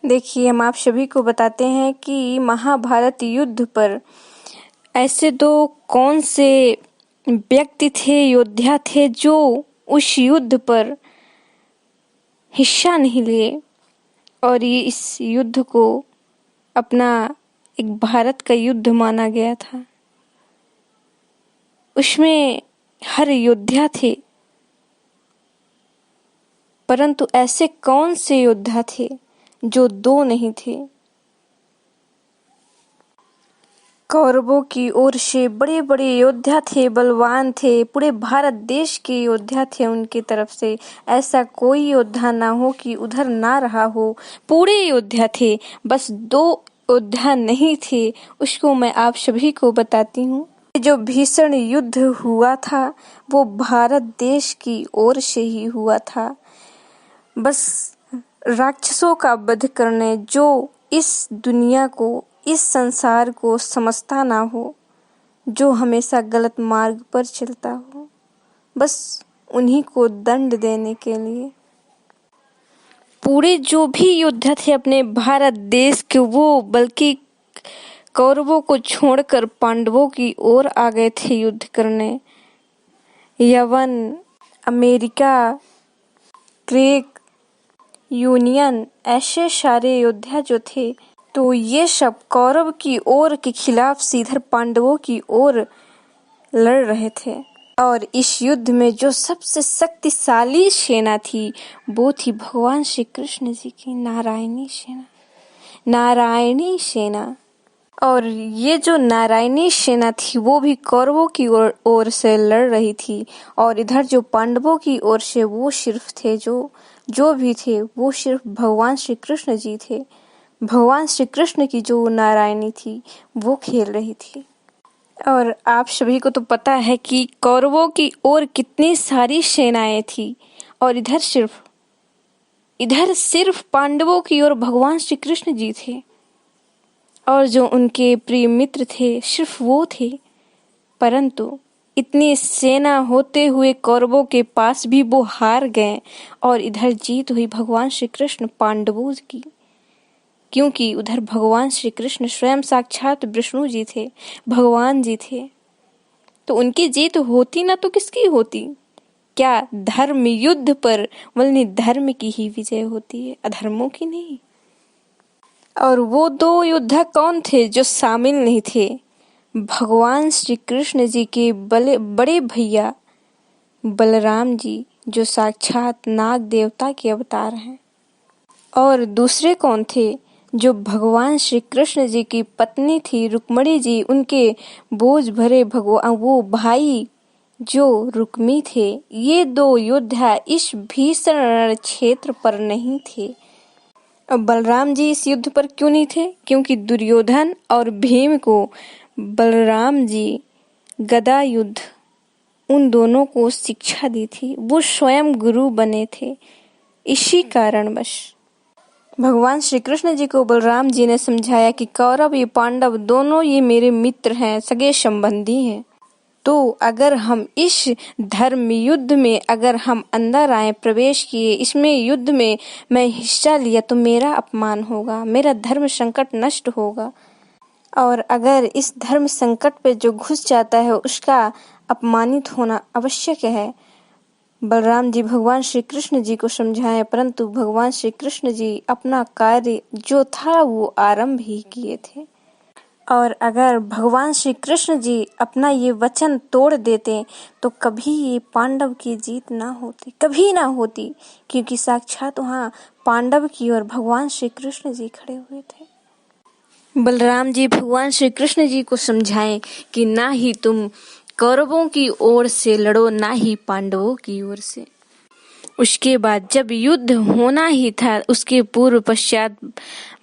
देखिए, हम आप सभी को बताते हैं कि महाभारत युद्ध पर ऐसे दो कौन से व्यक्ति थे, योद्धा थे, जो उस युद्ध पर हिस्सा नहीं लिए और ये इस युद्ध को अपना एक भारत का युद्ध माना गया था। उसमें हर योद्धा थे, परंतु ऐसे कौन से योद्धा थे जो दो नहीं थे। कौरवों की ओर से बड़े बड़े योद्धा थे, बलवान थे, पूरे भारत देश के योद्धा थे। उनकी तरफ से ऐसा कोई योद्धा ना हो कि उधर ना रहा हो, पूरे योद्धा थे। बस दो योद्धा नहीं थे, उसको मैं आप सभी को बताती हूँ। जो भीषण युद्ध हुआ था वो भारत देश की ओर से ही हुआ था। बस राक्षसों का वध करने, जो इस दुनिया को, इस संसार को समझता ना हो, जो हमेशा गलत मार्ग पर चलता हो, बस उन्हीं को दंड देने के लिए पूरे जो भी योद्धा थे अपने भारत देश के, वो बल्कि कौरवों को छोड़कर पांडवों की ओर आ गए थे युद्ध करने। यवन, अमेरिका, ग्रीक, यूनियन, ऐसे सारे योद्धा जो थे, तो ये सब कौरव की ओर के खिलाफ सीधे पांडवों की ओर लड़ रहे थे। और इस युद्ध में जो सबसे शक्तिशाली सेना थी वो थी भगवान श्री कृष्ण जी की नारायणी सेना। नारायणी सेना, और ये जो नारायणी सेना थी वो भी कौरवों की ओर से लड़ रही थी, और इधर जो पांडवों की ओर से वो सिर्फ थे, जो भी थे वो सिर्फ भगवान श्री कृष्ण जी थे। भगवान श्री कृष्ण की जो नारायणी थी वो खेल रही थी। और आप सभी को तो पता है कि कौरवों की ओर कितनी सारी सेनाएं थी, और इधर सिर्फ पांडवों की ओर भगवान श्री कृष्ण जी थे, और जो उनके प्रिय मित्र थे सिर्फ वो थे। परंतु इतनी सेना होते हुए कौरवों के पास भी वो हार गए, और इधर जीत हुई भगवान श्री कृष्ण पांडवों की, क्योंकि उधर भगवान श्री कृष्ण स्वयं साक्षात विष्णु जी थे, भगवान जी थे। तो उनकी जीत होती ना तो किसकी होती? क्या धर्म युद्ध पर बल्कि धर्म की ही विजय होती है, अधर्मों की नहीं। और वो दो योद्धा कौन थे जो शामिल नहीं थे? भगवान श्री कृष्ण जी के बड़े भैया बलराम जी, जो साक्षात नाग देवता के अवतार हैं। और दूसरे कौन थे? जो भगवान श्री कृष्ण जी की पत्नी थी रुक्मिणी जी, उनके बोझ भरे वो भाई जो रुक्मी थे। ये दो योद्धा इस भीषण रण क्षेत्र पर नहीं थे। अब बलराम जी इस युद्ध पर क्यों नहीं थे? क्योंकि दुर्योधन और भीम को बलराम जी गदा युद्ध उन दोनों को शिक्षा दी थी, वो स्वयं गुरु बने थे। इसी कारणवश भगवान श्री कृष्ण जी को बलराम जी ने समझाया कि कौरव ये पांडव दोनों ये मेरे मित्र हैं, सगे संबंधी हैं। तो अगर हम इस धर्म युद्ध में अगर हम अंदर आए, प्रवेश किए, इसमें युद्ध में मैं हिस्सा लिया तो मेरा अपमान होगा, मेरा धर्म संकट नष्ट होगा। और अगर इस धर्म संकट पे जो घुस जाता है उसका अपमानित होना आवश्यक है। बलराम जी भगवान श्री कृष्ण जी को समझाएं, परंतु भगवान श्री कृष्ण जी अपना कार्य जो था वो आरंभ ही किए थे। और अगर भगवान श्री कृष्ण जी अपना ये वचन तोड़ देते तो कभी ये पांडव की जीत ना होती, कभी ना होती, क्योंकि साक्षात वहाँ पांडव की ओर भगवान श्री कृष्ण जी खड़े हुए थे। बलराम जी भगवान श्री कृष्ण जी को समझाएं कि ना ही तुम कौरवों की ओर से लड़ो, ना ही पांडवों की ओर से। उसके बाद जब युद्ध होना ही था, उसके पूर्व पश्चात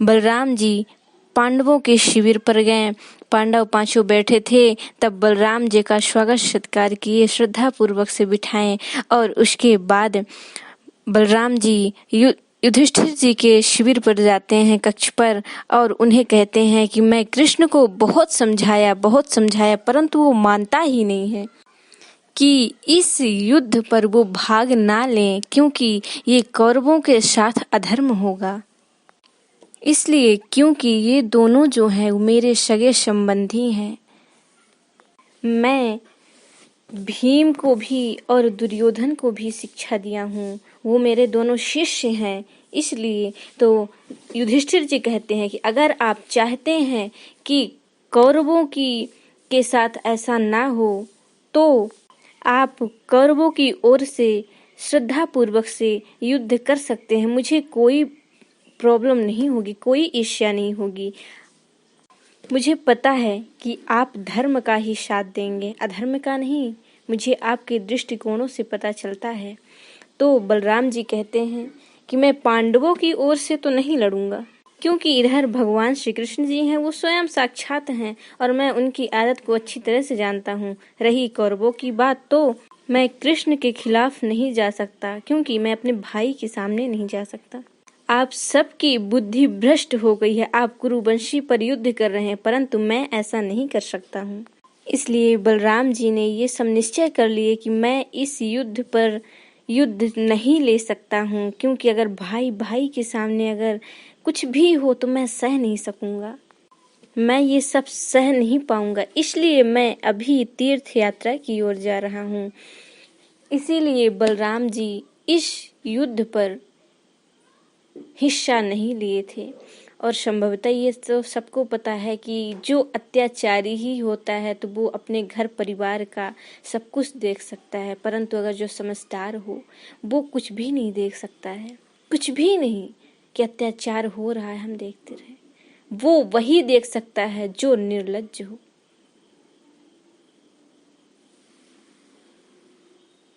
बलराम जी पांडवों के शिविर पर गए। पांडव पांचों बैठे थे, तब बलराम जी का स्वागत सत्कार किए, श्रद्धा पूर्वक से बिठाएं। और उसके बाद बलराम जी युधिष्ठिर जी के शिविर पर जाते हैं, कक्ष पर, और उन्हें कहते हैं कि मैं कृष्ण को बहुत समझाया, परंतु वो मानता ही नहीं है कि इस युद्ध पर वो भाग ना लें, क्योंकि ये कौरवों के साथ अधर्म होगा। इसलिए क्योंकि ये दोनों जो हैं वो मेरे सगे संबंधी हैं। मैं भीम को भी और दुर्योधन को भी शिक्षा दिया हूँ, वो मेरे दोनों शिष्य हैं। इसलिए तो युधिष्ठिर जी कहते हैं कि अगर आप चाहते हैं कि कौरवों की के साथ ऐसा ना हो तो आप कौरवों की ओर से श्रद्धा पूर्वक से युद्ध कर सकते हैं। मुझे कोई प्रॉब्लम नहीं होगी, कोई ईर्ष्या नहीं होगी। मुझे पता है कि आप धर्म का ही साथ देंगे, अधर्म का नहीं। मुझे आपके दृष्टिकोणों से पता चलता है। तो बलराम जी कहते हैं कि मैं पांडवों की ओर से तो नहीं लड़ूंगा, क्योंकि इधर भगवान श्री कृष्ण जी हैं, वो स्वयं साक्षात हैं और मैं उनकी आदत को अच्छी तरह से जानता हूँ। रही कौरवों की बात, तो मैं कृष्ण के खिलाफ नहीं जा सकता, क्योंकि मैं अपने भाई के सामने नहीं जा सकता। आप सबकी बुद्धि भ्रष्ट हो गई है, आप कुरुवंशी पर युद्ध कर रहे हैं, परंतु मैं ऐसा नहीं कर सकता हूँ। इसलिए बलराम जी ने ये सब निश्चय कर लिए कि मैं इस युद्ध पर युद्ध नहीं ले सकता हूँ, क्योंकि अगर भाई भाई के सामने अगर कुछ भी हो तो मैं सह नहीं सकूंगा, मैं ये सब सह नहीं पाऊंगा। इसलिए मैं अभी तीर्थ यात्रा की ओर जा रहा हूँ। इसीलिए बलराम जी इस युद्ध पर हिस्सा नहीं लिए थे। और संभवतः ये तो सबको पता है कि जो अत्याचारी ही होता है तो वो अपने घर परिवार का सब कुछ देख सकता है, परंतु अगर जो समझदार हो वो कुछ भी नहीं देख सकता है, कुछ भी नहीं कि अत्याचार हो रहा है हम देखते रहे। वो वही देख सकता है जो निर्लज्ज हो,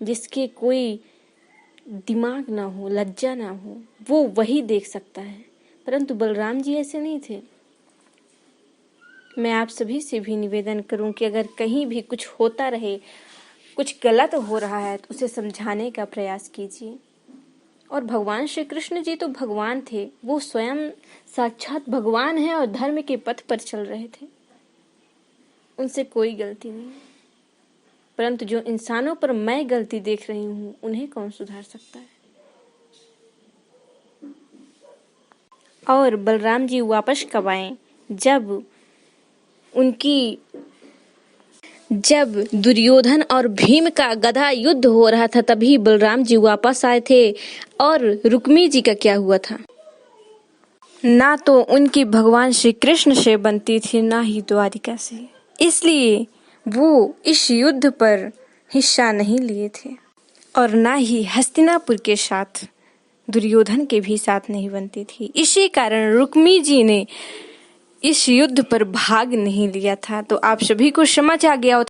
जिसके कोई दिमाग ना हो, लज्जा ना हो, वो वही देख सकता है। परंतु बलराम जी ऐसे नहीं थे। मैं आप सभी से भी निवेदन करूं कि अगर कहीं भी कुछ होता रहे, कुछ गलत हो रहा है तो उसे समझाने का प्रयास कीजिए। और भगवान श्री कृष्ण जी तो भगवान थे, वो स्वयं साक्षात भगवान है और धर्म के पथ पर चल रहे थे, उनसे कोई गलती नहीं। परंतु जो इंसानों पर मैं गलती देख रही हूँ उन्हें कौन सुधार सकता है। और बलराम जी वापस कब आए? जब दुर्योधन और भीम का गदा युद्ध हो रहा था तभी बलराम जी वापस आए थे। और रुक्मी जी का क्या हुआ था? ना तो उनकी भगवान श्री कृष्ण से बनती थी, ना ही द्वारिका से। इसलिए वो इस युद्ध पर हिस्सा नहीं लिए थे और ना ही हस्तिनापुर के साथ, दुर्योधन के भी साथ नहीं बनती थी। इसी कारण रुक्मी जी ने इस युद्ध पर भाग नहीं लिया था। तो आप सभी को समझ आ गया